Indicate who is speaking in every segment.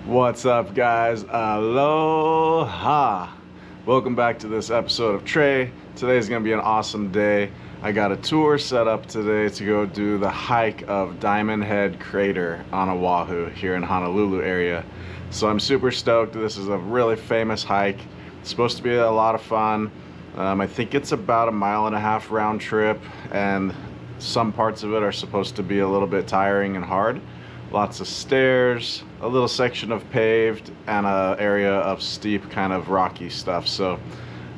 Speaker 1: What's up, guys? Aloha! Welcome back to this episode of Trey. Today's gonna be an awesome day. I got a tour set up today to go do the hike of Diamond Head Crater on Oahu here in Honolulu area. So I'm super stoked. This is a really famous hike. It's supposed to be a lot of fun. I think it's about a 1.5 mile round trip, and some parts of it are supposed to be a little bit tiring and hard. Lots of stairs, a little section of paved, and an area of steep kind of rocky stuff. So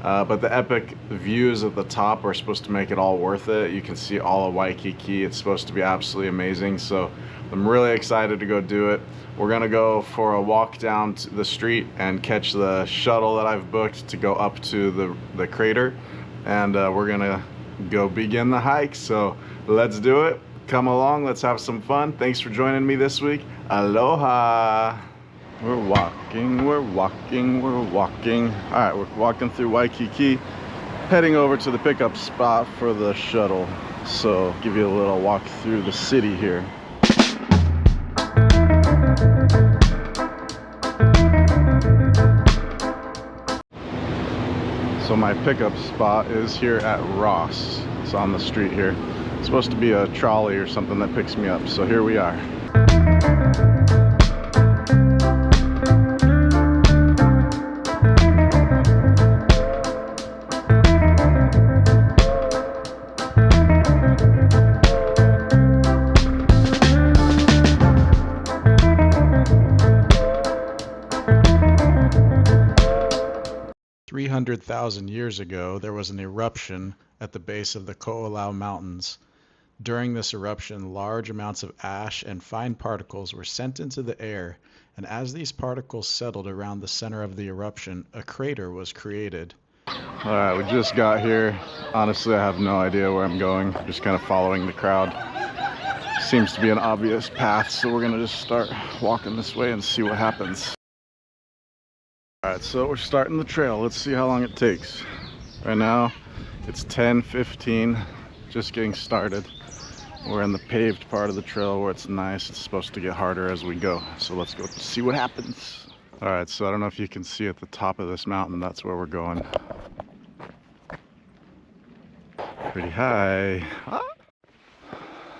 Speaker 1: but the epic views at the top are supposed to make it all worth it. You can see all of Waikiki. It's supposed to be absolutely amazing. So I'm really excited to go do it. We're gonna go for a walk down to the street and catch the shuttle that I've booked to go up to the crater, and we're gonna go begin the hike. So let's do it. Come along, let's have some fun. Thanks for joining me this week. Aloha. We're walking. All right, we're walking through Waikiki, heading over to the pickup spot for the shuttle. So give you a little walk through the city here. So my pickup spot is here at Ross. It's on the street here. It's supposed to be a trolley or something that picks me up. So here we are. 300,000 years ago, there was an eruption at the base of the Ko'olau Mountains. During this eruption, large amounts of ash and fine particles were sent into the air, and as these particles settled around the center of the eruption, a crater was created. All right, we just got here. Honestly, I have no idea where I'm going. I'm just kind of following the crowd. Seems to be an obvious path, so we're gonna just start walking this way and see what happens. All right, so we're starting the trail. Let's see how long it takes. Right now, it's 10:15, just getting started. We're in the paved part of the trail where it's nice. It's supposed to get harder as we go. So let's go see what happens. All right, so I don't know if you can see at the top of this mountain, that's where we're going. Pretty high. Ah.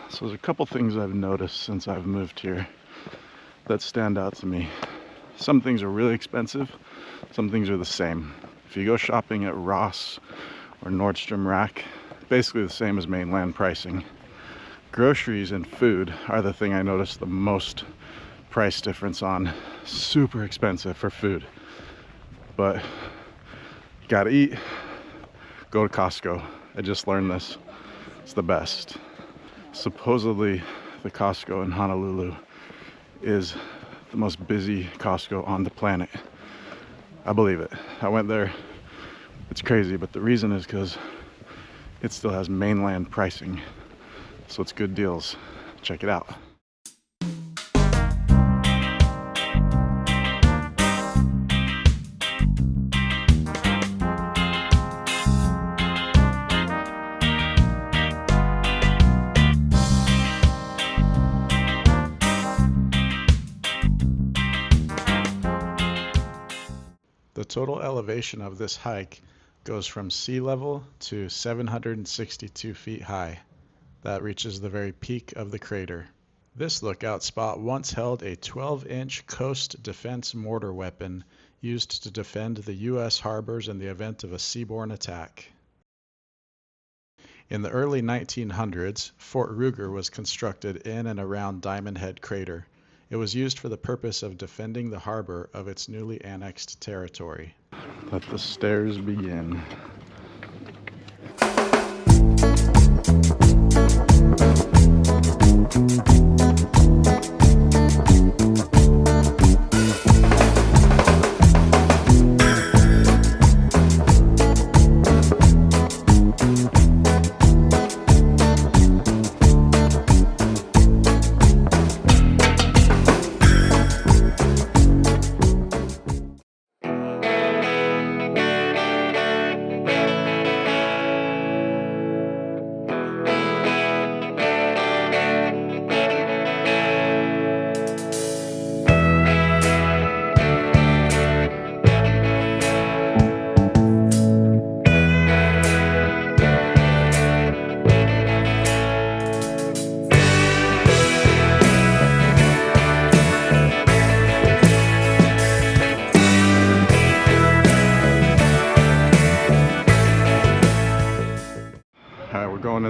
Speaker 1: So there's a couple things I've noticed since I've moved here that stand out to me. Some things are really expensive, some things are the same. If you go shopping at Ross or Nordstrom Rack, basically the same as mainland pricing. Groceries and food are the thing I noticed the most price difference on. Super expensive for food, but you gotta eat, go to Costco. I just learned this. It's the best. Supposedly the Costco in Honolulu is the most busy Costco on the planet. I believe it. I went there. It's crazy, but the reason is because it still has mainland pricing. So it's good deals. Check it out. The total elevation of this hike goes from sea level to 762 feet high. That reaches the very peak of the crater. This lookout spot once held a 12-inch coast defense mortar weapon used to defend the U.S. harbors in the event of a seaborne attack. In the early 1900s, Fort Ruger was constructed in and around Diamond Head Crater. It was used for the purpose of defending the harbor of its newly annexed territory. Let the stairs begin.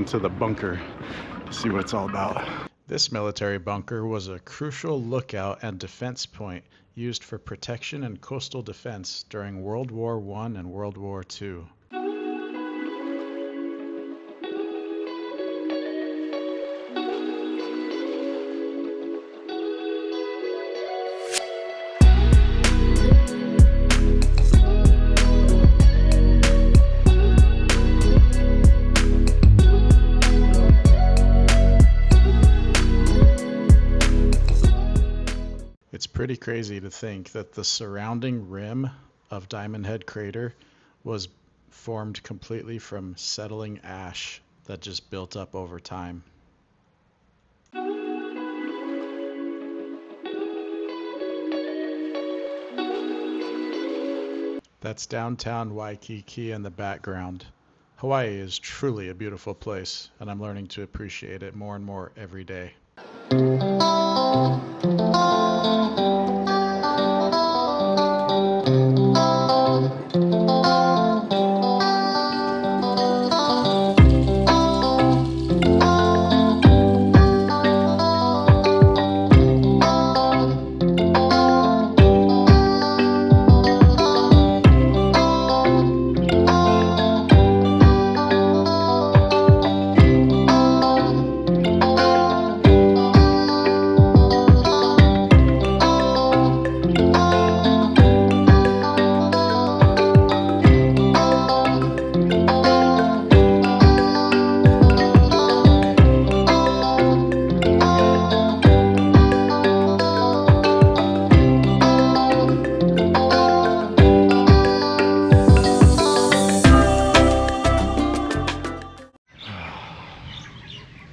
Speaker 1: into the bunker to see what it's all about. This military bunker was a crucial lookout and defense point used for protection and coastal defense during World War I and World War II. It's pretty crazy to think that the surrounding rim of Diamond Head Crater was formed completely from settling ash that just built up over time. That's downtown Waikiki in the background. Hawaii is truly a beautiful place, and I'm learning to appreciate it more and more every day.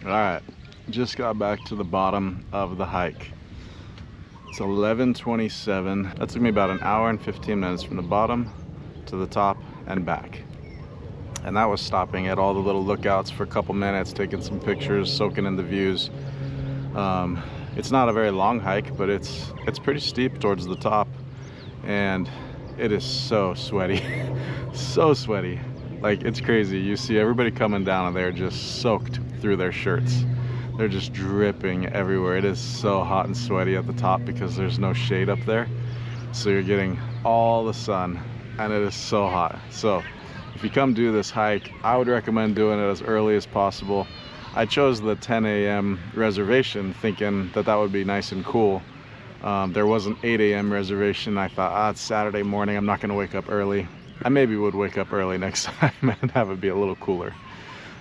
Speaker 1: Alright, just got back to the bottom of the hike. It's 11:27. That took me about an hour and 15 minutes from the bottom to the top and back. And that was stopping at all the little lookouts for a couple minutes, taking some pictures, soaking in the views. It's not a very long hike, but it's pretty steep towards the top, and it is so sweaty. So sweaty. Like, it's crazy. You see everybody coming down and they're just soaked through their shirts. They're just dripping everywhere. It is so hot and sweaty at the top because there's no shade up there. So you're getting all the sun, and it is so hot. So if you come do this hike, I would recommend doing it as early as possible. I chose the 10 a.m. reservation thinking that that would be nice and cool. There was an 8 a.m. reservation. I thought, it's Saturday morning, I'm not gonna wake up early. I maybe would wake up early next time and have it be a little cooler.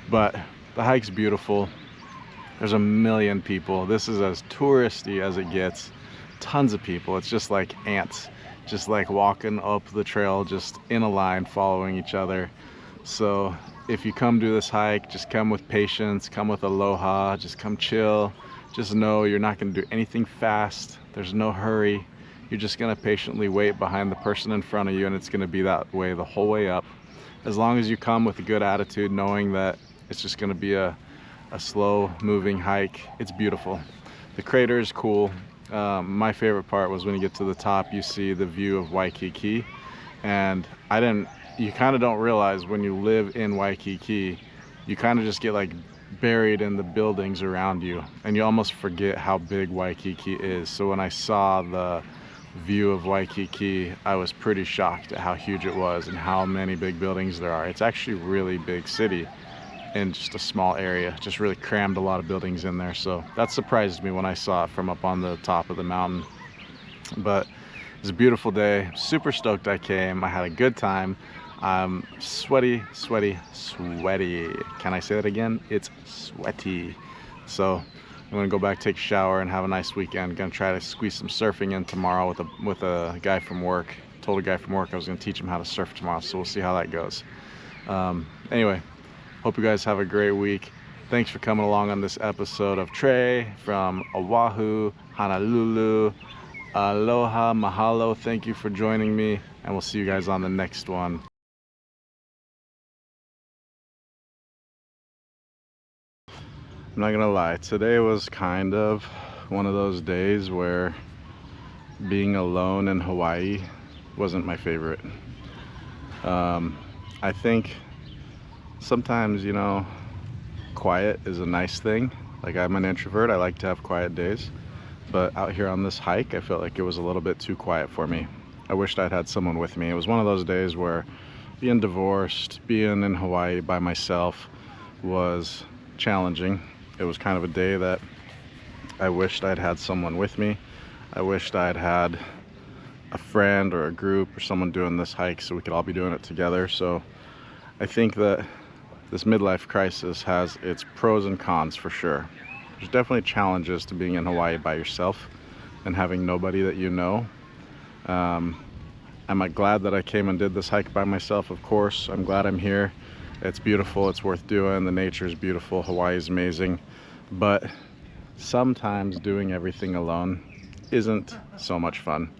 Speaker 1: But the hike's beautiful. There's a million people. This is as touristy as it gets. Tons of people. It's just like ants, just like walking up the trail, just in a line, following each other. So if you come do this hike, just come with patience, come with aloha, just come chill. Just know you're not gonna do anything fast. There's no hurry. You're just gonna patiently wait behind the person in front of you, and it's gonna be that way the whole way up. As long as you come with a good attitude, knowing that it's just gonna be a slow moving hike. It's beautiful. The crater is cool. My favorite part was when you get to the top, you see the view of Waikiki, and you kind of don't realize when you live in Waikiki, you kind of just get like buried in the buildings around you, and you almost forget how big Waikiki is. So when I saw the view of Waikiki, I was pretty shocked at how huge it was and how many big buildings there are. It's actually a really big city in just a small area, just really crammed a lot of buildings in there. So that surprised me when I saw it from up on the top of the mountain. But it was a beautiful day. Super stoked I came. I had a good time. I'm sweaty. Can I say that again? It's sweaty. So I'm gonna go back, take a shower, and have a nice weekend. Gonna try to squeeze some surfing in tomorrow with a guy from work. Told a guy from work I was gonna teach him how to surf tomorrow, so we'll see how that goes. Anyway, hope you guys have a great week. Thanks for coming along on this episode of Trey from Oahu, Honolulu. Aloha, mahalo. Thank you for joining me, and we'll see you guys on the next one. I'm not gonna lie, today was kind of one of those days where being alone in Hawaii wasn't my favorite. I think sometimes, quiet is a nice thing. Like, I'm an introvert, I like to have quiet days, but out here on this hike I felt like it was a little bit too quiet for me. I wished I'd had someone with me. It was one of those days where being divorced, being in Hawaii by myself was challenging. It was kind of a day that I wished I'd had someone with me. I wished I'd had a friend or a group or someone doing this hike so we could all be doing it together. So I think that this midlife crisis has its pros and cons for sure. There's definitely challenges to being in Hawaii by yourself and having nobody that you know. I'm glad that I came and did this hike by myself, of course. I'm glad I'm here. It's beautiful, it's worth doing, the nature is beautiful, Hawaii is amazing. But sometimes doing everything alone isn't so much fun.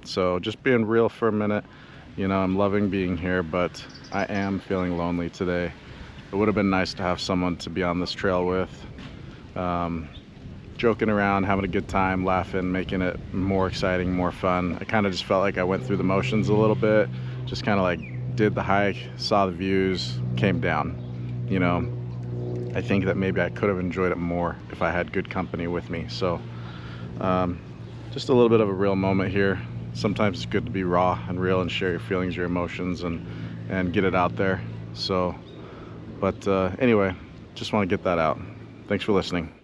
Speaker 1: So just being real for a minute, you know, I'm loving being here, but I am feeling lonely today. It would have been nice to have someone to be on this trail with, joking around, having a good time, laughing, making it more exciting, more fun. I kind of just felt like I went through the motions a little bit, just kind of like did the hike, saw the views, came down. You know, I think that maybe I could have enjoyed it more if I had good company with me. So just a little bit of a real moment here. Sometimes it's good to be raw and real and share your feelings, your emotions, and get it out there. So, but anyway, just want to get that out. Thanks for listening.